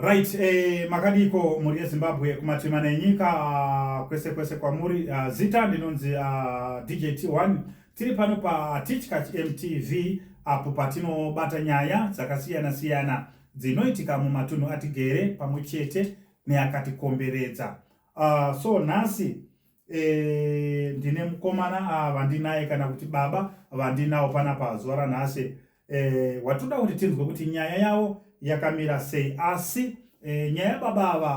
Right, makadiko muri Zimbabwe kumatima nenyika kwese kwa muri zita ndinonzi DJT1 tiri pano pa Teachcatch MTV apo patinobata nyaya dzakasiyana dzinoitika mumatunhu atigere pamwe chete neakatikomberedza. So nhasi ndine mukomana vandinaye kana kuti baba vandinawo panapa zuva ranhasi watoda kuti tinzwe kuti nyaya yavo yakamira sei. Asi nyaya baba ava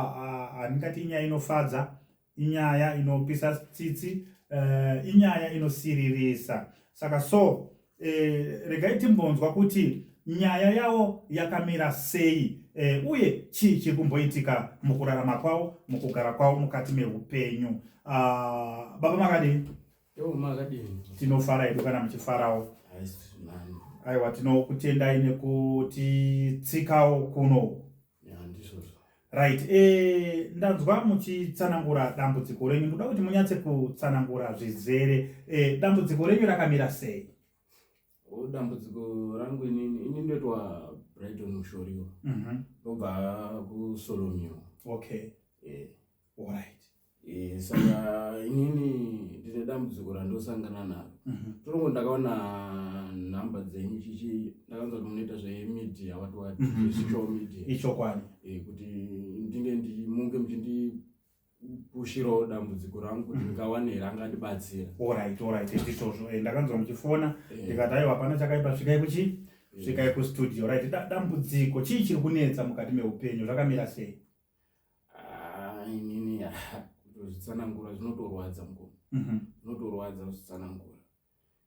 handingati inyaya inofadza, inyaya inopisa tsitsi, inyaya inosiririsa. Saka so regai timbonzwa kuti nyaya yavo yakamira sei, uye chii chiri kumboitika mukurarama kwavo, mukugara kwavo mukati meupenyu. Baba makadini? Makadini. Tinofara edu kana muchifarawo. Aiwa, tinokutendai nekuti tsikawo kuno. Right, ndanzwa muchitsanangura dambudziko renyu. Ndoda kuti munyatse kutsanangura zvizere. Dambudziko renyu rakamira sei? Dambudziko rangu ini ndoitwa Brighton Mushoriwa. Ndobva kuSolomio. Okay. All right. Saka inini ndine dambudziko randosangana naro. Torongo ndakaona namba dzenyu chichi ndakanzwa kuti munoita zvemedia wati social media. Ichokwadi. Kuti ndinge munge muchindipushirawo dambudziko rangu kuti ndikawane rangandibatsira. All right. Ndizvozvo ndakanzwa muchifona ndikati aiwa hapana chakaipa, svikai kuchi? Svikai kustudio. Right, dambudziko chii chiri kunetsa mukati meupenyu, zvakamira sei? Inini kutozvitsanangura zvinotorwadza mukoma. Zvinotorwadza kuzvitsanangura.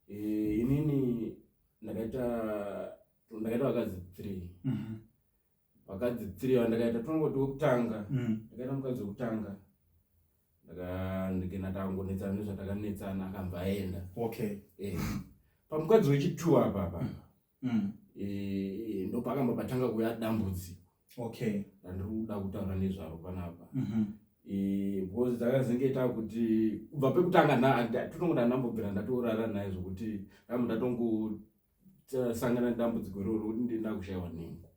Inini ndakaita vakadzi 3. Vakadzi 3 vandakaita tonongoti wekutanga. Ndakaita mukadzi wekutanga. Ndikena tangonetsana nezvatakanetsana akabva aenda. Okay. Pamukadzi wechi2 apa. Ndopakamba patanga kuuya dambudziko. Okay. Ndiri kuda kutaura nezvaro panapa. Because dzakazengeta kuti kubva pekutanga tonongoti ndambobvira ndatorara naye zvokuti ndatongosangana nedambudziko iroro kuti ndinda kushayiwa nhengo.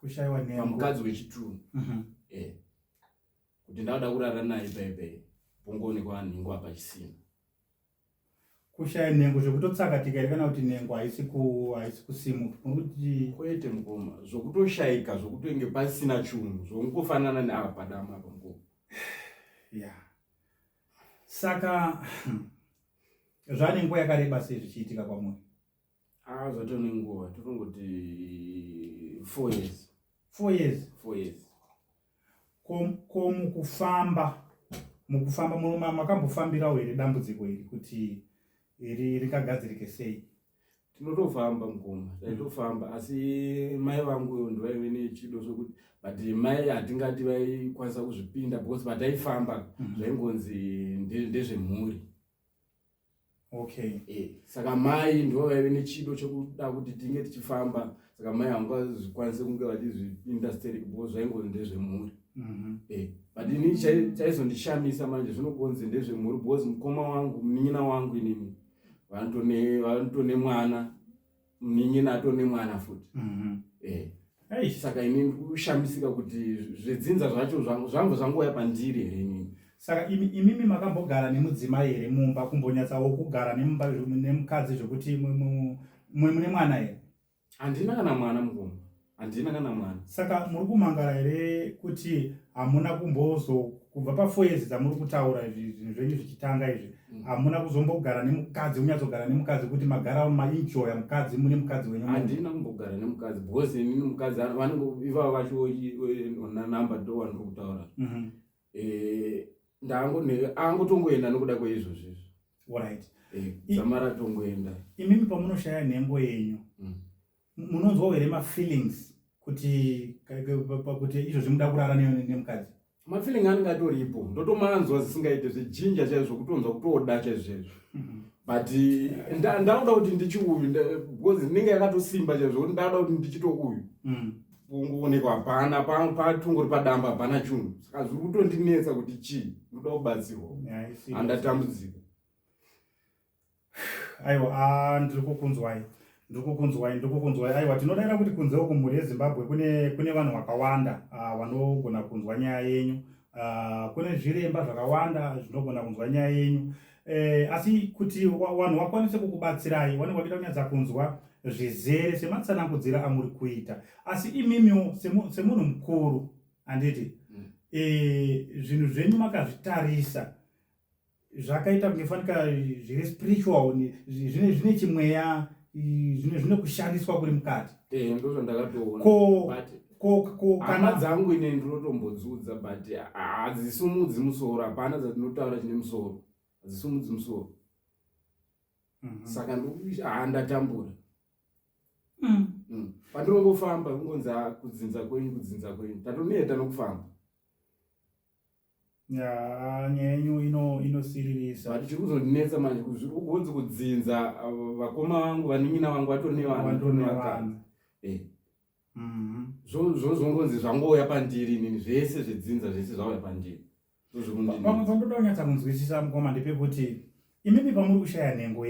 Kushayiwa nhengo pamukadzi wechi2. Kuti ndauda kurara naye paipai pongoonekwa nhengo apa chisina. Kushaya nhengo zvokutotsakatika here kana kuti nhengo haisi kusimuka? Nokuti kwete mukoma, zvokutoshayika zvokutenge pasina chinhu zvongofanana neava padama apa mukoma. Saka zvane nguva yakareba sei zvichiitika kwamuri? Zvatone nguva tonongoti 4 years. 4 years? 4 years. Ko mukufamba makambofambirawo here dambudziko iri kuti rikagadzirike sei? Tinotofamba mukoma, taitofamba, asi mai vangu ndovaive nechido sokuti but mai hatingati vaikwanisa kuzvipinda because pataifamba zvaingonzi ndezvemhuri. Okay. Saka mai ndivo vaive nechido chokuda kuti tinge tichifamba, saka mai havangazvikwanise kunge vachizvipinda stereki because zvaingonzi ndezvemhuri. But ini chaizondishamisa manje zvinogonzi ndezvemhuri because mukoma wangu, munin'ina wangu inini vanotone mwana, munin'ina atone mwana futi. Saka ini kushamisika kuti zvedzinza zvacho zvangouya pandiri here inini. Saka imimi makambogara nemudzimai here mumba, kumbonyatsawo kugara nemumba nemukadzi zvokuti mune mwana here? Handina kana mwana mukoma, handina kana mwana. Saka muri kumangara here kuti hamuna kubva pa4 years dzamuri kutaura zvinhu zvenyu zvichitanga izvi, hamuna kuzombogara nemukadzi, munyatsogara nemukadzi kuti magara mainjoya mukadzi, mune mukadzi wenyu? Handina kumbogara nemukadzi because inini mukadzi vanenge ivava vacho namba ndo vandiri kutaura. Angotongoenda nokuda kweizvozvo. Alright. Zamara tongoenda. Imimi pamunoshaya nhengo yenyu, munonzwa here mafeelings kuti izvozvi muda kurara nemukadzi? Mafeeling anenge atoripo, ndotomanzwa zisingaite zvejinja chaizvo kutonzwa kutoda chaizvo. But ndauda kuti ndichiuyu because ndinenge yakatosimba chaizvo kuti ndauda kuti ndichitouyu. Kungoonekwa hapana, patongori padamba hapana chinhu. Saka zviri kutondinetsa kuti chii, ndoda kubatsirwa. Handatambudzika. Aiwa, ndiri kukunzwai. Ndikukunzwai aiwa, tinodaira kuti kunzewo kumhuri yeZimbabwe kune vanhu vakawanda vanogona kunzwa nyaya yenyu. Kune zviremba zvakawanda zvinogona kunzwa nyaya yenyu. Asi kuti vanhu vakwanise kukubatsirai vanenge vachida kunyatsa kunzwa zvizere sematsanangudzira amuri kuita. Asi imimiwo semunhu mukuru handiti zvinhu zvenyu makazvitarisa zvakaita kunge fanika zviri spiritual, zvine chimweya, zvine kushandiswa kuri mukati. Ndozvandakatoona hama dzangu ine ndinotombodzudza but hadzisimudzi musoro. Hapana dzatinotaura chine musoro, hadzisimudzi musoro. Saka ndatambura. Pandinongofamba kungonzi kudzinza kwenyu tatoneta nokufamba. Nyaya yenyu inosiririsa. But chiri kuzondinetsa manje kugonzi kudzinza vakoma vangu vanin'ina vangu vatori nevanhu. Zvozongonzi zvangouya pandiri inini, zvese zvedzinza zvese zvauya pandiri. Pandoda kunyatsa kunzwisisa mukoma ndepekuti imimi pamuri kushaya nhengo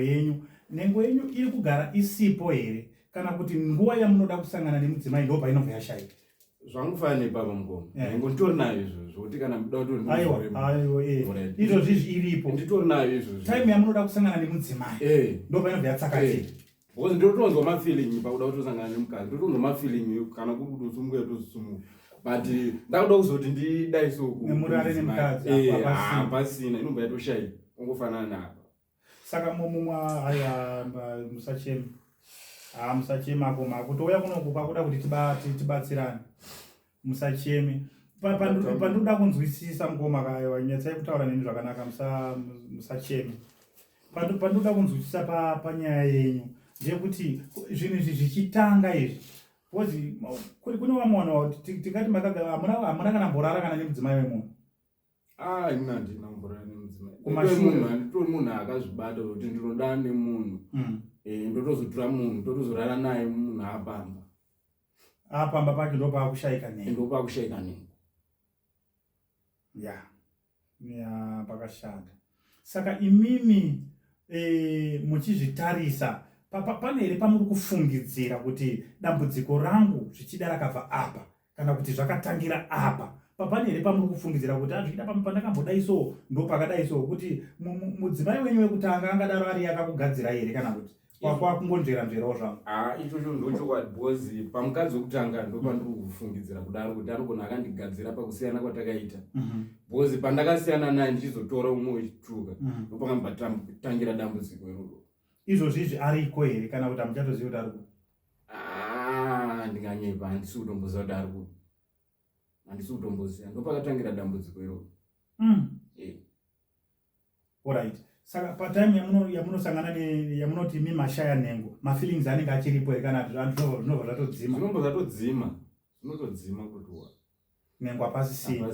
yenyu. Nhengo yenyu iri kugara isipo here kana kuti nguva yamunoda kusangana nemudzimai ndo painobva yashayika? Zvangufanira nepapa mukoma. Nhengo nditori nayo izvozvo zvekuti kana muda kuti aiwa izvozvi iripo. Nditori nayo izvozvo. Time yamunoda kusangana nemudzimai ndo painobva yatsakatika. Because ndotonzwa mafeeling pakuda kutosangana nemukadzi. Ndotonzwa mafeeling kana kuri kutosumuka yotosumuka. But ndakuda kuzoti ndidaiso nemurare nemukadzi pasina inobva yatoshayika ungofanana napa. Saka mumwe haya musachema koma kutouya kunoku kwakuda kuti tibatsirane. Musacheme. Pandoda kunzwisisa mukoma kaiwa nyatsai kutaura neni zvakanaka, musacheme. Pandoda kunzwisisa panyaya yenyu ndeyekuti zvinhu izvi zvichitanga izvi kozi kune vamwe vanhu tingati hamuna kana mborara kana nemudzimai wemunhu. Ina handina mborara nemudzimai. Nditori munhu akazvibata kuti ndinoda nemunhu ndotozotora munhu ndotozorara naye munhu apamba pake ndo paakushayika nhengo. Pakashanda. Saka imimi muchizvitarisa pane here pamuri kufungidzira kuti dambudziko rangu zvichida rakabva apa kana kuti zvakatangira apa? Pane here pamuri kufungidzira kuti zvichida pandakambodai so ndo pakadai so, kuti mudzimai wenyu wekutanga angadaro ari yakakugadzira here kana kuti kwakungonzvera-nzverawo zvangu? Ichocho ndochokwadi because pamukadzi wekutanga ndo pandiri kufungidzira kudaro kuti anogona akandigadzira pakusiyana kwatakaita. Because pandakasiyana naye ndichizotora umwe wechituka ndo pakambva tangira dambudziko iroro. Izvozvi ariko here kana kuti hamuchatozivi kuti ariko? Ndinganyepa, handisi kutomboziva kuti ariko. Handisi kutomboziva, ndo pakatangira dambudziko iroro. Alright. Saka patime yamunosangana yamunoti imi mashaya nhengo, mafeelings anenge achiripo here kana zvinobva zvatodzima? Zvinobva zvatodzima. Zvinotodzima kutowa. Nhengo hapasisina.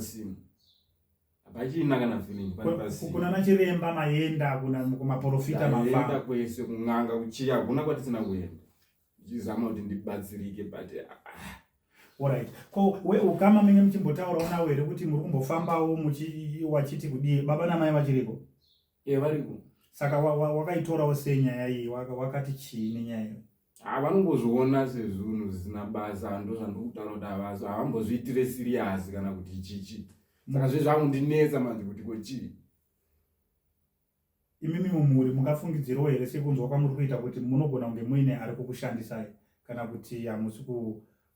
Hapachina kana feeling pasina. Kuna nachiremba maenda kumaprofita maenda kwese kun'anga kuchiya hakuna kwatisina kuenda. Ndichizama kuti ndibatsirike but alright. Ko ukama menye muchimbotaurawo nawo here kuti muri kumbofambawo wachiti kudii? Baba namai vachiripo? Variko. Saka wakaitorawo sei nyaya iyi? Wakati chii nenyaya iyo? Vanongozviona sezvinhu zvisina basa, ndo zvandikutaura kuti havambozviitire serious kana kuti chichi. Saka zvezvakundinetsa manje kuti kochii. Imimi mumhuri mungafungidzirawo here sekunzwa kwamuri kuita kuti munogona kunge muine ari kukushandisai kana kuti hamusi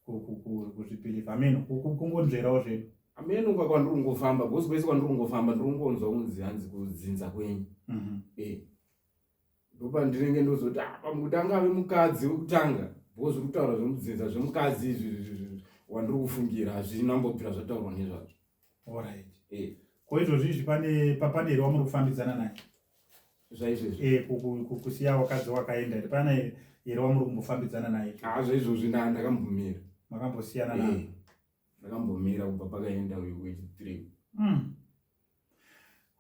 kuzvipiliva? Ameno kungonzverawo zvedu. Ameno kwandiri kungofamba because kwese kwandiri kungofamba ndiri kungonzwa kunzi hanzi kudzinza kwenyu. Ndopa ndinenge ndozoti pamukuti angave mukadzi wekutanga because kutaura zvemudzinza zvemukadzi izvi wandiri kufungira hazvinambopira zvataurwa nezvazvo. Alright. Ko izvozvi pane here wamuri kufambidzana naye? Zvaizvozvi. Kusiya wakadzi wakaenda here pane here wamuri kumbofambidzana naye? Zvaizvozvi ndakambomira. Makambosiyana naye? Ndakambomira kubva pakaenda wechi3.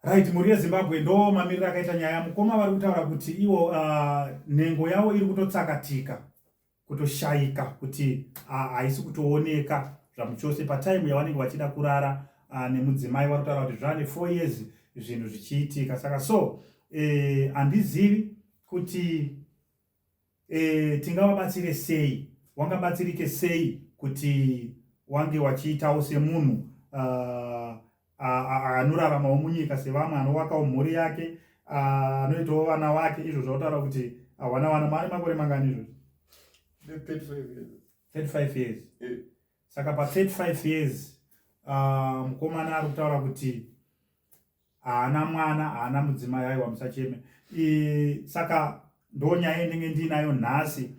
Right, muri yeZimbabwe ndo mamiriro akaita nyaya. Mukoma vari kutaura kuti iwo nhengo yavo iri kutotsakatika, kutoshayika, kuti haisi kutooneka zvamuchose patime yavanenge vachida kurara nemudzimai. Vari kutaura kuti zvane 4 years zvinhu zvichiitika. Saka so handizivi kuti tingavabatsire sei, wangabatsirike sei kuti wange wachiitawo semunhu anoraramawo munyika sevamwe, anovakawo mhuri yake, anoitawo vana vake, izvo zvautaura kuti wana mari makore mangani izvozvo? 35 years. Saka pa 35 years mukomana ari kutaura kuti haana mwana, haana mudzimai. Aiwa, musacheme. Saka ndo nyaya yendenge ndinayo nhasi.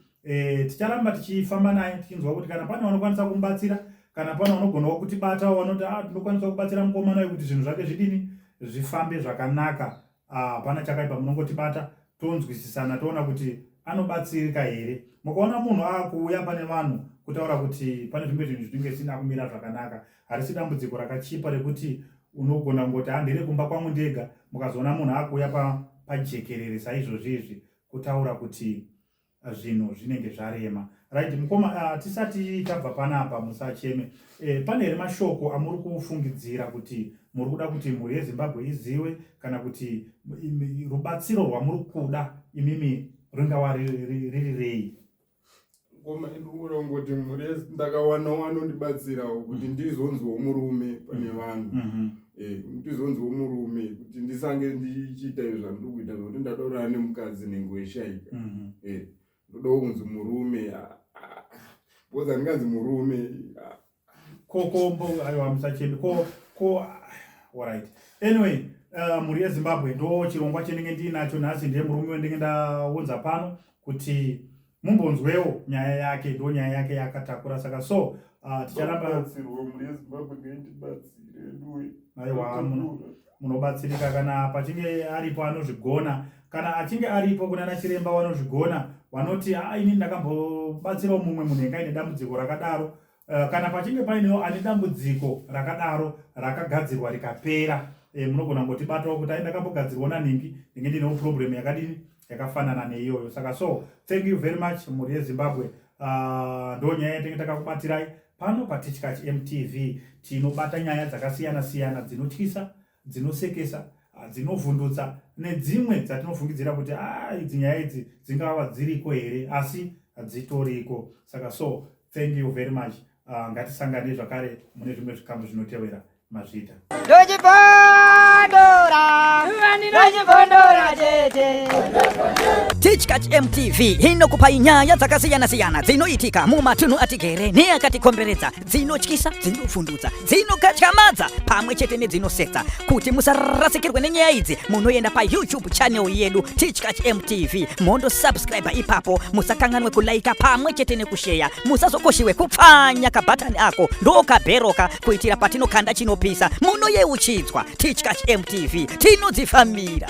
Ticharamba tichifamba naye tichinzwa kuti kana pane vanokwanisa kumubatsira, kana pane vanogonawo kutibatawo vanoti tinokwanisa kubatsira mukomana kuti zvinhu zvake zvidini zvifambe zvakanaka. Hapana chakaipa, munongotibata tonzwisisana, toona kuti anobatsirika here. Mukaona munhu akuuya pane vanhu kutaura kuti pane zvimwe zvinhu zvinenge zvisina kumira zvakanaka, harisi dambudziko rakachipa rekuti unogona kungoti handiri kumba kwangu ndega, mukazoona munhu akuuya pajekerere saizvozvizvi kutaura kuti zvinhu zvinenge zvarema. Right, mukoma, tisati tabva panapa musacheme. Pane here mashoko amuri kufungidzira kuti muri kuda kuti mhuri yeZimbabwe izive, kana kuti rubatsiro rwamuri kuda imimi ringava riri rei? Ngoma ndikuona ngoti mhuri ndakawana wanondibatsirawo kuti ndizonzwo murume pane vanhu. Ndizonzwo murume kuti ndisange ndichiita izvo zvandiri kuita zvokuti ndadorana nemukadzi nengo yeshaika. Ndodawo kunzi murume, boza ndinganzi murume kokombo. Aiwa, musacheme. Alright. Anyway, mhuri yeZimbabwe ndo chirongwa chendenge ndinacho nhasi. Ndiye murume wendenge ndaunza pano kuti mumbonzwewo nyaya yake. Ndo nyaya yake yakatakura. Saka so ticharamba mhuri yeZimbabwe ngendibatsire ndoe. Aiwa, munobatsirika kana pachinge aripo anozvigona, kana achinge aripo kuna chiremba vanozvigona, vanoti ini ndakambobatsirawo mumwe munhu anga ine dambudziko rakadaro. Kana pachinge painewo ane dambudziko rakadaro rakagadzirwa rikapera, munogona ngotibatawo kuti ndakambogadzirwa naningi, ndinge ndinewo problem yakadini yakafanana neiyoyo. Saka so thank you very much mhuri yeZimbabwe. Ndo nyaya yatenge takakubatirai pano paTichCatch MTV. Tinobata nyaya dzakasiyana siyana, dzinotyisa, dzinosekesa, dzinovhundutsa, nedzimwe dzatinofungidzira kuti idzi nyaya idzi dzingava dziriko here, asi hadzitoriko. Saka so thank you very much. Ngatisangane zvakare mune zvimwe zvikamu zvinotevera. Mazvita TichCatch MTV inokupa nyaya dzakasiyana siyana dzinoitika mumatunhu atigere neakatikomberedza, dzinotyisa, dzinovhundutsa, dzinokatyamadza pamwe chete nedzinosetsa. Kuti musarasikirwe nenyaya idzi, munoenda pa YouTube channel yedu TichCatch MTV, mondo subscribe ipapo. Musakanganwe kulaika pamwe chete nekushare. Musazokoshiwe kupfanya kabhatani ako ndokabheroka kuitira patinokanda chinopisa munoyeuchidzwa. TichCatch MTV tinodzifambira.